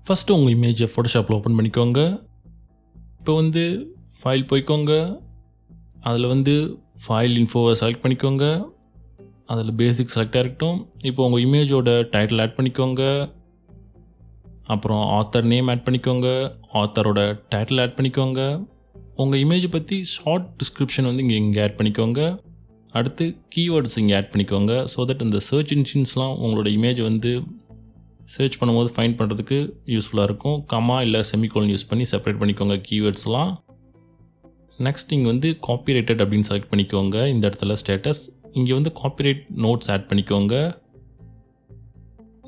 First உங்கள் இமேஜை ஃபோட்டோஷாப்பில் open பண்ணிக்கோங்க. இப்போ வந்து ஃபைல் போய்க்கோங்க. அதில் ஃபைல் இன்ஃபோவை செலக்ட் பண்ணிக்கோங்க. அதில் பேசிக் செலக்டாக இருக்கட்டும். இப்போ உங்கள் இமேஜோட டைட்டில் ஆட் பண்ணிக்கோங்க. அப்புறம் ஆத்தர் நேம் ஆட் பண்ணிக்கோங்க. ஆத்தரோட டைட்டில் ஆட் பண்ணிக்கோங்க. உங்கள் இமேஜை பற்றி ஷார்ட் டிஸ்கிரிப்ஷன் இங்கே ஆட் பண்ணிக்கோங்க. அடுத்து கீவேர்ட்ஸ் இங்கே ஆட் பண்ணிக்கோங்க. ஸோ தட் இந்த சர்ச் இன்ஜின்ஸ்லாம் உங்களோட இமேஜ் சர்ச் பண்ணும்போது ஃபைண்ட் பண்ணுறதுக்கு யூஸ்ஃபுல்லாக இருக்கும். கமா இல்லை செமிகோலன் யூஸ் பண்ணி செப்பரேட் பண்ணிக்கோங்க கீவேர்ட்ஸ்லாம். நெக்ஸ்ட் இங்கே காப்பிரைட்டட் அப்படின்னு செலக்ட் பண்ணிக்கோங்க. இந்த இடத்துல ஸ்டேட்டஸ் இங்கே காப்பிரைட் நோட்ஸ் ஆட் பண்ணிக்கோங்க.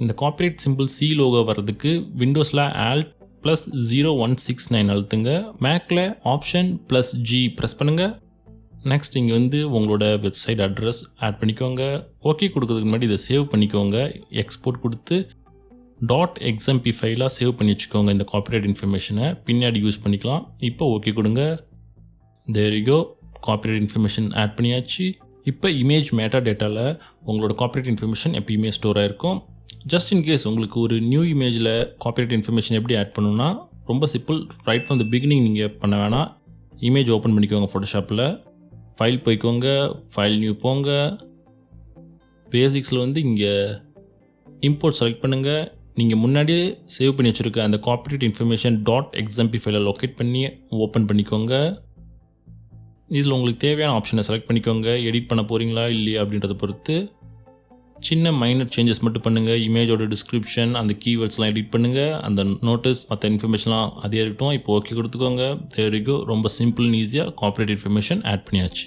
இந்த காப்பிரைட் சிம்பிள் சி லோகோ வர்றதுக்கு விண்டோஸில் ஆல்ட் +0169 அழுத்துங்க. மேக்கில் ஆப்ஷன் +G ப்ரெஸ் பண்ணுங்கள். நெக்ஸ்ட் இங்கே உங்களோட வெப்சைட் அட்ரஸ் ஆட் பண்ணிக்கோங்க. ஓகே கொடுக்கறதுக்கு முன்னாடி இதை சேவ் பண்ணிக்கோங்க. எக்ஸ்போர்ட் கொடுத்து .xmp ஃபைலாக சேவ் பண்ணி வச்சுக்கோங்க. இந்த காப்பிரைட் இன்ஃபர்மேஷனை பின்னாடி யூஸ் பண்ணிக்கலாம். இப்போ ஓகே கொடுங்க. There you go. Copyright information add பண்ணியாச்சு. இப்போ இமேஜ் மேட்டா டேட்டாவில் உங்களோட காப்பிரைட் இன்ஃபர்மேஷன் எப்பயுமே ஸ்டோர் ஆகிருக்கும். ஜஸ்ட் இன்கேஸ் உங்களுக்கு ஒரு நியூ இமேஜில் காப்பிரைட் இன்ஃபர்மேஷன் எப்படி ஆட் பண்ணணும்னா ரொம்ப simple. Right from the beginning நீங்கள் பண்ண வேணாம். இமேஜ் ஓப்பன் பண்ணிக்கோங்க. ஃபோட்டோஷாப்பில் ஃபைல் போய்க்கோங்க. ஃபைல் நியூ போங்க. பேசிக்ஸில் இங்கே இம்போர்ட் செலக்ட் பண்ணுங்கள். நீங்கள் முன்னாடியே சேவ் பண்ணி வச்சுருக்க அந்த காப்பிரைட் இன்ஃபர்மேஷன் .xmp ஃபைலை லொக்கேட் பண்ணி ஓப்பன் பண்ணிக்கோங்க. இதில் உங்களுக்கு தேவையான ஆப்ஷனை செலக்ட் பண்ணிக்கோங்க. எடிட் பண்ண போகிறீங்களா இல்லையா அப்படின்றத பொறுத்து சின்ன மைனர் சேஞ்சஸ் மட்டும் பண்ணுங்கள். இமேஜோட டிஸ்கிரிப்ஷன் அந்த கீவேர்ட்ஸ்லாம் எடிட் பண்ணுங்கள். அந்த நோட்டீஸ் மற்ற இன்ஃபர்மேஷன்லாம் அதே இருக்கட்டும். இப்போ ஓகே கொடுத்துக்கோங்க. There you go. ரொம்ப சிம்பிள் ஈஸியாக காப்பிரைட் இன்ஃபர்மேஷன் ஆட் பண்ணியாச்சு.